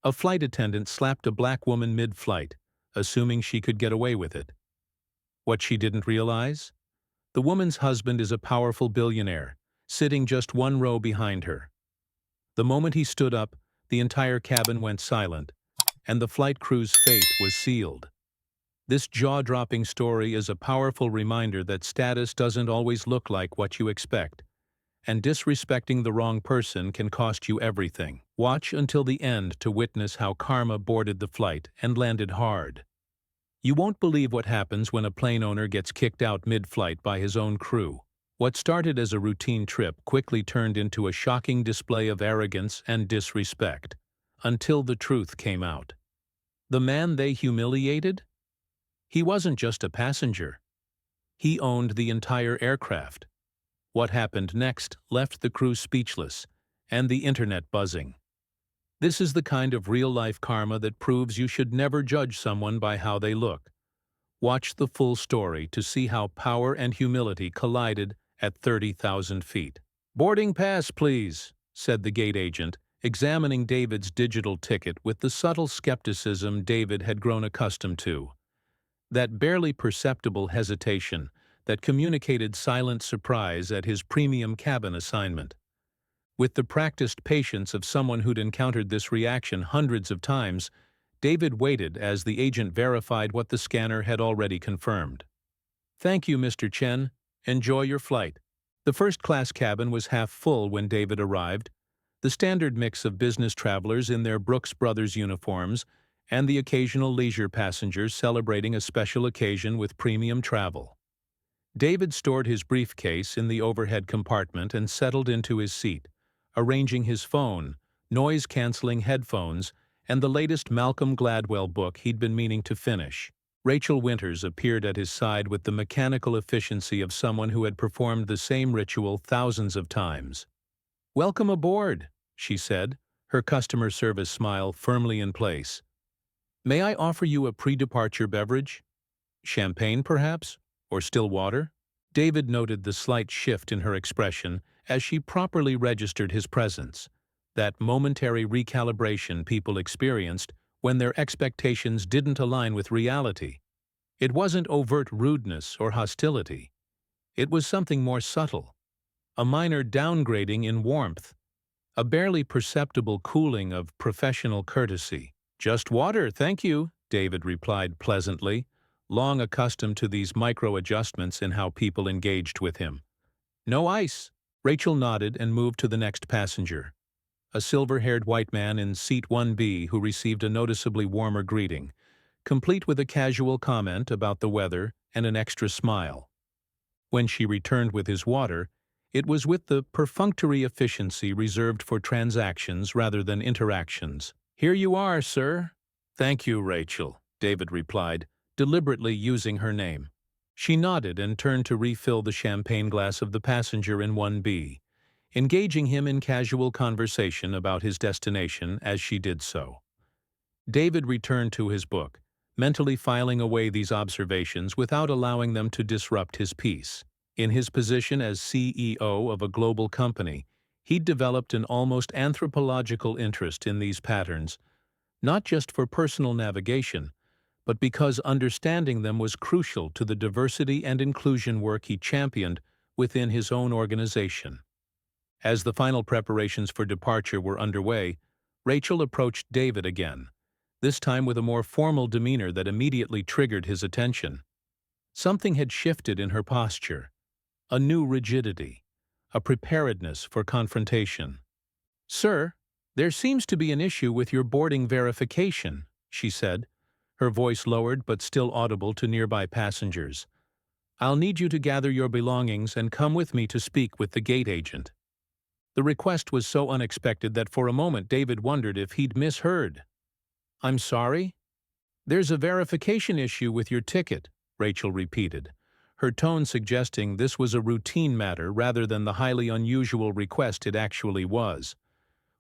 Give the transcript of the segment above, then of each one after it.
A flight attendant slapped a black woman mid-flight, assuming she could get away with it. What she didn't realize? The woman's husband is a powerful billionaire, sitting just one row behind her. The moment he stood up, the entire cabin went silent, and the flight crew's fate was sealed. This jaw-dropping story is a powerful reminder that status doesn't always look like what you expect, and disrespecting the wrong person can cost you everything. Watch until the end to witness how karma boarded the flight and landed hard. You won't believe what happens when a plane owner gets kicked out mid-flight by his own crew. What started as a routine trip quickly turned into a shocking display of arrogance and disrespect, until the truth came out. The man they humiliated? He wasn't just a passenger. He owned the entire aircraft. What happened next left the crew speechless, and the internet buzzing. This is the kind of real-life karma that proves you should never judge someone by how they look. Watch the full story to see how power and humility collided at 30,000 feet. "Boarding pass, please," said the gate agent, examining David's digital ticket with the subtle skepticism David had grown accustomed to. That barely perceptible hesitation that communicated silent surprise at his premium cabin assignment. With the practiced patience of someone who'd encountered this reaction hundreds of times, David waited as the agent verified what the scanner had already confirmed. "Thank you, Mr. Chen. Enjoy your flight." The first-class cabin was half full when David arrived, the standard mix of business travelers in their Brooks Brothers uniforms and the occasional leisure passengers celebrating a special occasion with premium travel. David stored his briefcase in the overhead compartment and settled into his seat, arranging his phone, noise-canceling headphones, and the latest Malcolm Gladwell book he'd been meaning to finish. Rachel Winters appeared at his side with the mechanical efficiency of someone who had performed the same ritual thousands of times. "Welcome aboard," she said, her customer service smile firmly in place. "May I offer you a pre-departure beverage? Champagne, perhaps? Or still water?" David noted the slight shift in her expression as she properly registered his presence, that momentary recalibration people experienced when their expectations didn't align with reality. It wasn't overt rudeness or hostility. It was something more subtle, a minor downgrading in warmth, a barely perceptible cooling of professional courtesy. "Just water, thank you," David replied pleasantly, long accustomed to these micro-adjustments in how people engaged with him. "No ice." Rachel nodded and moved to the next passenger, a silver-haired white man in seat 1B who received a noticeably warmer greeting, complete with a casual comment about the weather and an extra smile. When she returned with his water, it was with the perfunctory efficiency reserved for transactions rather than interactions. "Here you are, sir." "Thank you, Rachel," David replied, deliberately using her name. She nodded and turned to refill the champagne glass of the passenger in 1B, engaging him in casual conversation about his destination as she did so. David returned to his book, mentally filing away these observations without allowing them to disrupt his peace. In his position as CEO of a global company, he'd developed an almost anthropological interest in these patterns, not just for personal navigation, but because understanding them was crucial to the diversity and inclusion work he championed within his own organization. As the final preparations for departure were underway, Rachel approached David again, this time with a more formal demeanor that immediately triggered his attention. Something had shifted in her posture, a new rigidity, a preparedness for confrontation. "Sir, there seems to be an issue with your boarding verification," she said, her voice lowered but still audible to nearby passengers. "I'll need you to gather your belongings and come with me to speak with the gate agent." The request was so unexpected that for a moment David wondered if he'd misheard. "I'm sorry?" "There's a verification issue with your ticket," Rachel repeated, her tone suggesting this was a routine matter rather than the highly unusual request it actually was.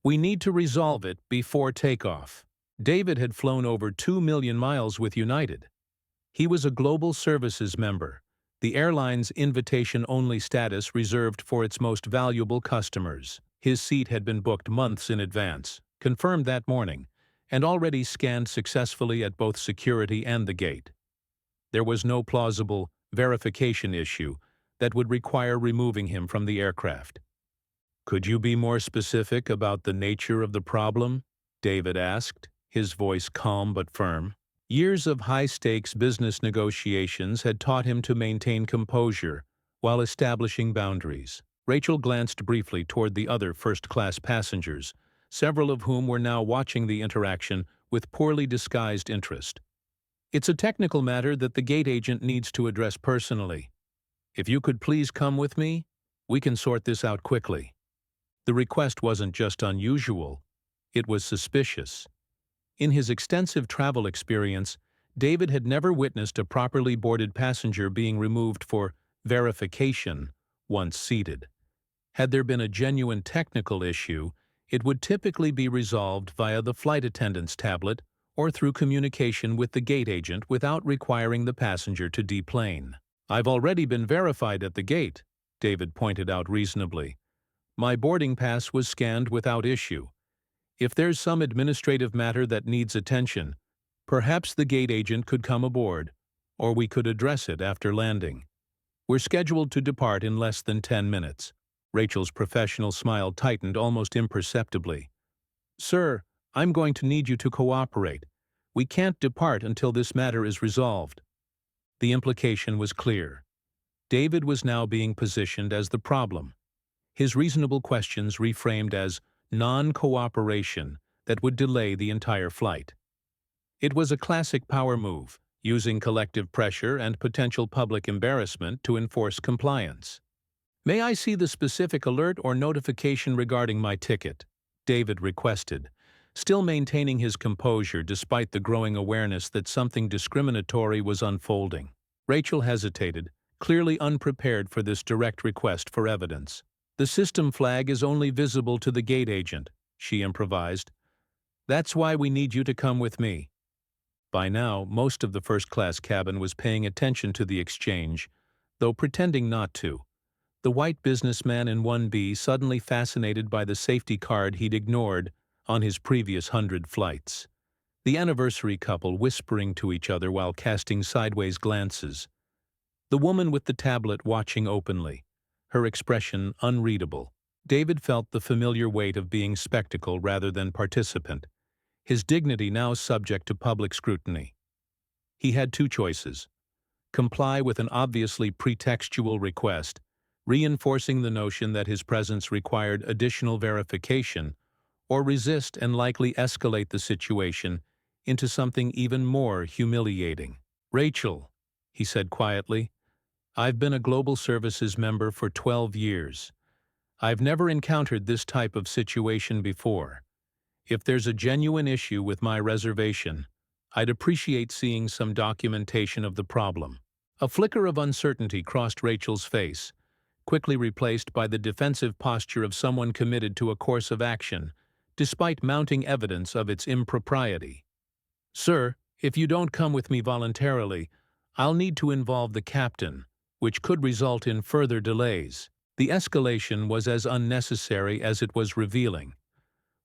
"We need to resolve it before takeoff." David had flown over 2 million miles with United. He was a global services member, the airline's invitation-only status reserved for its most valuable customers. His seat had been booked months in advance, confirmed that morning, and already scanned successfully at both security and the gate. There was no plausible verification issue that would require removing him from the aircraft. "Could you be more specific about the nature of the problem?" David asked, his voice calm but firm. Years of high-stakes business negotiations had taught him to maintain composure while establishing boundaries. Rachel glanced briefly toward the other first-class passengers, several of whom were now watching the interaction with poorly disguised interest. "It's a technical matter that the gate agent needs to address personally. If you could please come with me, we can sort this out quickly." The request wasn't just unusual, it was suspicious. In his extensive travel experience, David had never witnessed a properly boarded passenger being removed for verification once seated. Had there been a genuine technical issue, it would typically be resolved via the flight attendant's tablet or through communication with the gate agent without requiring the passenger to deplane. "I've already been verified at the gate," David pointed out reasonably. "My boarding pass was scanned without issue. If there's some administrative matter that needs attention, perhaps the gate agent could come aboard, or we could address it after landing. We're scheduled to depart in less than 10 minutes. Rachel's professional smile tightened almost imperceptibly. "Sir, I'm going to need you to cooperate. We can't depart until this matter is resolved." The implication was clear. David was now being positioned as the problem. His reasonable questions reframed as non-cooperation that would delay the entire flight. It was a classic power move, using collective pressure and potential public embarrassment to enforce compliance. "May I see the specific alert or notification regarding my ticket?" David requested, still maintaining his composure despite the growing awareness that something discriminatory was unfolding. Rachel hesitated, clearly unprepared for this direct request for evidence. "The system flag is only visible to the gate agent," she improvised. "That's why we need you to come with me." By now, most of the first-class cabin was paying attention to the exchange, though pretending not to. The white businessman in 1B suddenly fascinated by the safety card he'd ignored on his previous 100 flights. The anniversary couple whispering to each other while casting sideways glances. The woman with the tablet watching openly, her expression unreadable. David felt the familiar weight of being spectacle rather than participant, his dignity now subject to public scrutiny. He had two choices: comply with an obviously pretextual request, reinforcing the notion that his presence required additional verification, or resist and likely escalate the situation into something even more humiliating. "Rachel," he said quietly, "I've been a Global Services member for 12 years. I've never encountered this type of situation before. If there's a genuine issue with my reservation, I'd appreciate seeing some documentation of the problem." A flicker of uncertainty crossed Rachel's face, quickly replaced by the defensive posture of someone committed to a course of action, despite mounting evidence of its impropriety. "Sir, if you don't come with me voluntarily, I'll need to involve the captain, which could result in further delays." The escalation was as unnecessary as it was revealing.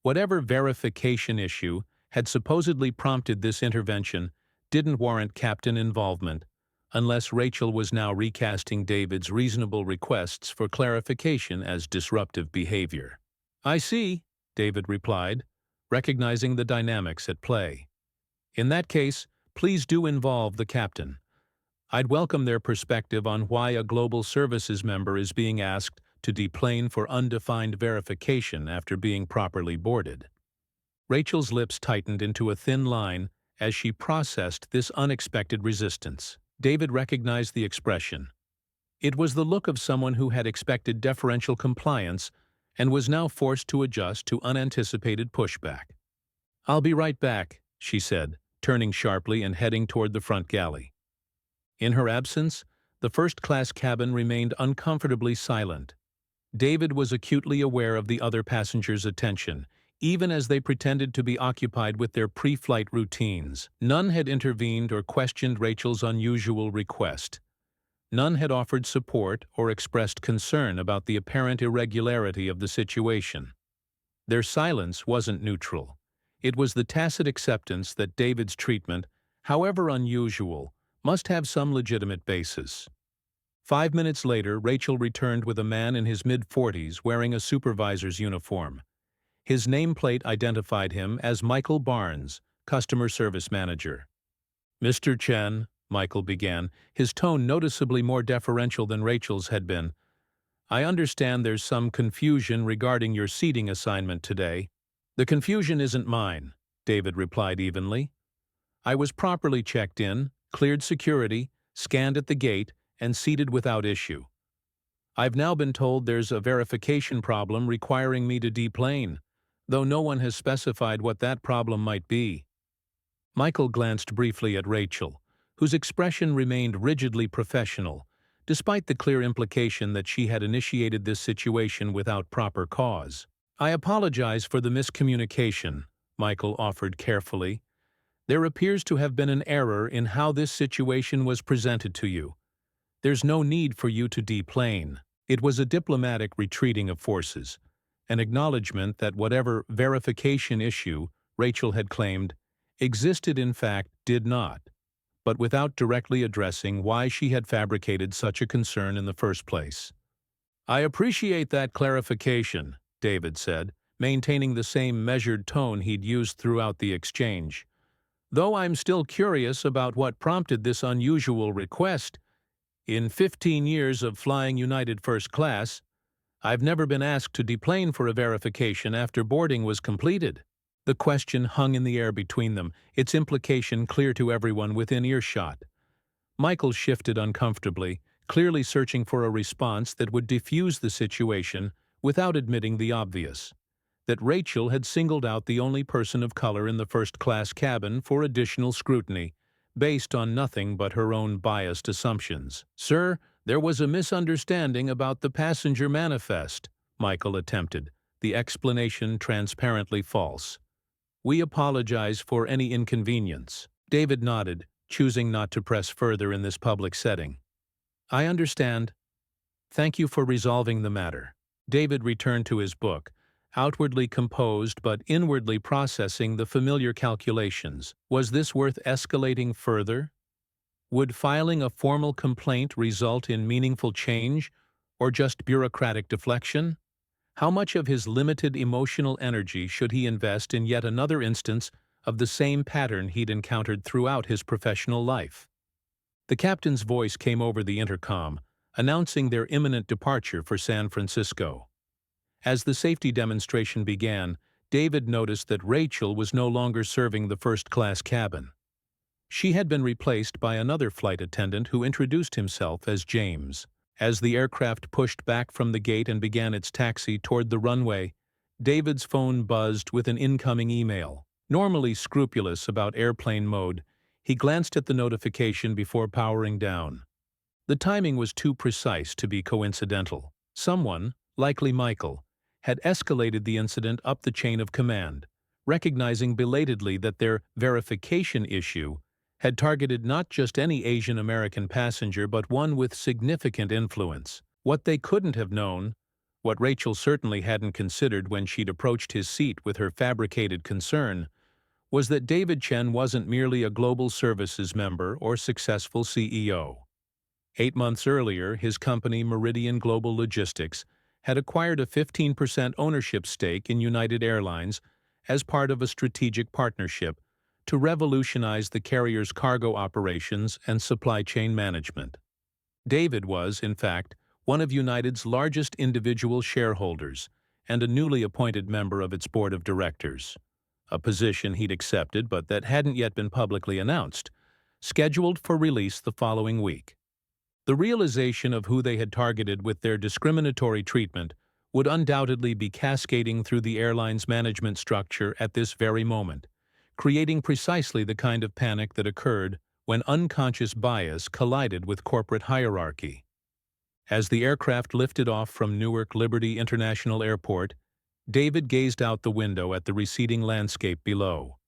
Whatever verification issue had supposedly prompted this intervention didn't warrant captain involvement, unless Rachel was now recasting David's reasonable requests for clarification as disruptive behavior. "I see," David replied, recognizing the dynamics at play. "In that case, please do involve the captain. I'd welcome their perspective on why a Global Services member is being asked to deplane for undefined verification after being properly boarded." Rachel's lips tightened into a thin line as she processed this unexpected resistance. David recognized the expression. It was the look of someone who had expected deferential compliance and was now forced to adjust to unanticipated pushback. "I'll be right back," she said, turning sharply and heading toward the front galley. In her absence, the first-class cabin remained uncomfortably silent. David was acutely aware of the other passengers' attention, even as they pretended to be occupied with their pre-flight routines. None had intervened or questioned Rachel's unusual request. None had offered support or expressed concern about the apparent irregularity of the situation. Their silence wasn't neutral. It was the tacit acceptance that David's treatment, however unusual, must have some legitimate basis. 5 minutes later, Rachel returned with a man in his mid-40s wearing a supervisor's uniform. His nameplate identified him as Michael Barnes, customer service manager. "Mr. Chen," Michael began, his tone noticeably more deferential than Rachel's had been, "I understand there's some confusion regarding your seating assignment today." "The confusion isn't mine," David replied evenly. "I was properly checked in, cleared security, scanned at the gate, and seated without issue. I've now been told there's a verification problem requiring me to deplane, though no one has specified what that problem might be." Michael glanced briefly at Rachel, whose expression remained rigidly professional, despite the clear implication that she had initiated this situation without proper cause. "I apologize for the miscommunication," Michael offered carefully. "There appears to have been an error in how this situation was presented to you. There's no need for you to deplane." It was a diplomatic retreating of forces, an acknowledgement that whatever verification issue Rachel had claimed existed in fact did not, but without directly addressing why she had fabricated such a concern in the first place. "I appreciate that clarification," David said, maintaining the same measured tone he'd used throughout the exchange. "Though I'm still curious about what prompted this unusual request. In 15 years of flying United First Class, I've never been asked to deplane for a verification after boarding was completed." The question hung in the air between them, its implication clear to everyone within earshot. Michael shifted uncomfortably, clearly searching for a response that would diffuse the situation without admitting the obvious: that Rachel had singled out the only person of color in the first-class cabin for additional scrutiny, based on nothing but her own biased assumptions. "Sir, there was a misunderstanding about the passenger manifest," Michael attempted, the explanation transparently false. "We apologize for any inconvenience." David nodded, choosing not to press further in this public setting. "I understand. Thank you for resolving the matter." David returned to his book, outwardly composed but inwardly processing the familiar calculations. Was this worth escalating further? Would filing a formal complaint result in meaningful change, or just bureaucratic deflection? How much of his limited emotional energy should he invest in yet another instance of the same pattern he'd encountered throughout his professional life? The captain's voice came over the intercom, announcing their imminent departure for San Francisco. As the safety demonstration began, David noticed that Rachel was no longer serving the first-class cabin. She had been replaced by another flight attendant who introduced himself as James. As the aircraft pushed back from the gate and began its taxi toward the runway, David's phone buzzed with an incoming email. Normally scrupulous about airplane mode, he glanced at the notification before powering down. The timing was too precise to be coincidental. Someone, likely Michael, had escalated the incident up the chain of command, recognizing belatedly that their verification issue had targeted not just any Asian American passenger but one with significant influence. What they couldn't have known, what Rachel certainly hadn't considered when she'd approached his seat with her fabricated concern, was that David Chen wasn't merely a global services member or successful CEO. 8 months earlier, his company Meridian Global Logistics had acquired a 15% ownership stake in United Airlines as part of a strategic partnership to revolutionize the carrier's cargo operations and supply chain management. David was, in fact, one of United's largest individual shareholders and a newly appointed member of its board of directors, a position he'd accepted but that hadn't yet been publicly announced, scheduled for release the following week. The realization of who they had targeted with their discriminatory treatment would undoubtedly be cascading through the airline's management structure at this very moment, creating precisely the kind of panic that occurred when unconscious bias collided with corporate hierarchy. As the aircraft lifted off from Newark Liberty International Airport, David gazed out the window at the receding landscape below.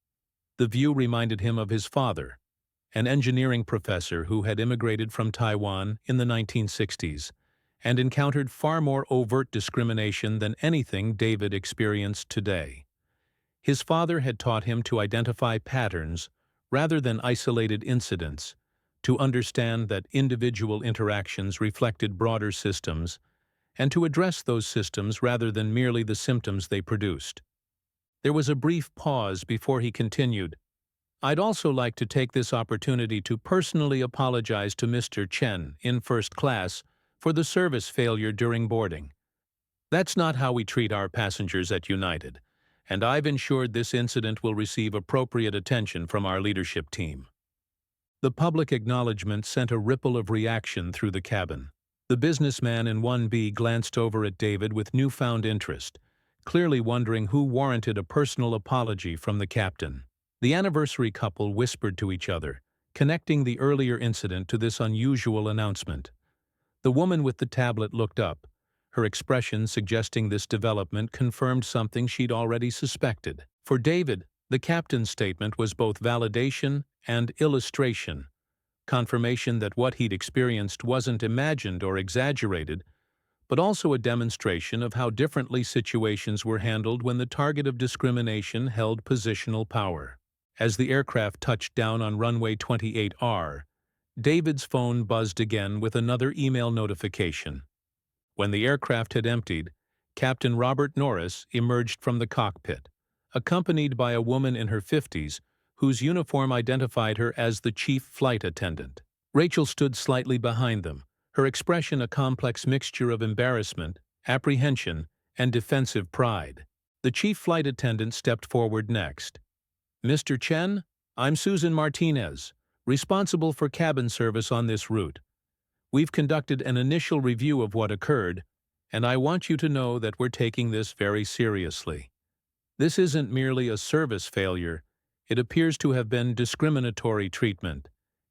The view reminded him of his father, an engineering professor who had immigrated from Taiwan in the 1960s and encountered far more overt discrimination than anything David experienced today. His father had taught him to identify patterns rather than isolated incidents, to understand that individual interactions reflected broader systems, and to address those systems rather than merely the symptoms they produced. There was a brief pause before he continued. I'd also like to take this opportunity to personally apologize to Mr. Chen in first class for the service failure during boarding. That's not how we treat our passengers at United, and I've ensured this incident will receive appropriate attention from our leadership team. The public acknowledgement sent a ripple of reaction through the cabin. The businessman in 1B glanced over at David with newfound interest, clearly wondering who warranted a personal apology from the captain. The anniversary couple whispered to each other, connecting the earlier incident to this unusual announcement. The woman with the tablet looked up, her expression suggesting this development confirmed something she'd already suspected. For David, the captain's statement was both validation and illustration, confirmation that what he'd experienced wasn't imagined or exaggerated, but also a demonstration of how differently situations were handled when the target of discrimination held positional power. As the aircraft touched down on runway 28R, David's phone buzzed again with another email notification. When the aircraft had emptied, Captain Robert Norris emerged from the cockpit, accompanied by a woman in her 50s whose uniform identified her as the chief flight attendant. Rachel stood slightly behind them, her expression a complex mixture of embarrassment, apprehension, and defensive pride. The chief flight attendant stepped forward next. Mr. Chen, I'm Susan Martinez, responsible for cabin service on this route. We've conducted an initial review of what occurred, and I want you to know that we're taking this very seriously. This isn't merely a service failure, it appears to have been discriminatory treatment,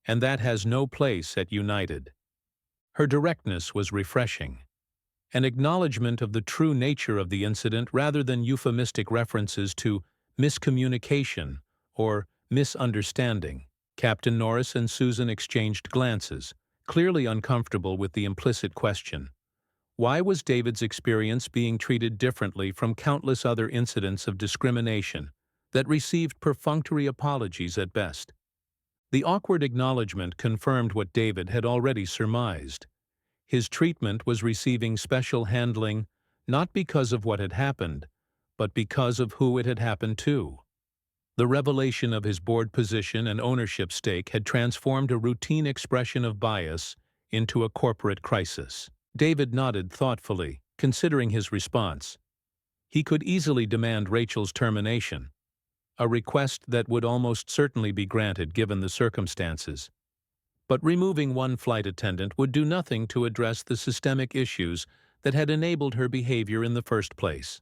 and that has no place at United. Her directness was refreshing. An acknowledgement of the true nature of the incident rather than euphemistic references to miscommunication or misunderstanding. Captain Norris and Susan exchanged glances, clearly uncomfortable with the implicit question. Why was David's experience being treated differently from countless other incidents of discrimination that received perfunctory apologies at best? The awkward acknowledgement confirmed what David had already surmised. His treatment was receiving special handling not because of what had happened, but because of who it had happened to. The revelation of his board position and ownership stake had transformed a routine expression of bias into a corporate crisis. David nodded thoughtfully, considering his response. He could easily demand Rachel's termination, a request that would almost certainly be granted given the circumstances. But removing one flight attendant would do nothing to address the systemic issues that had enabled her behavior in the first place.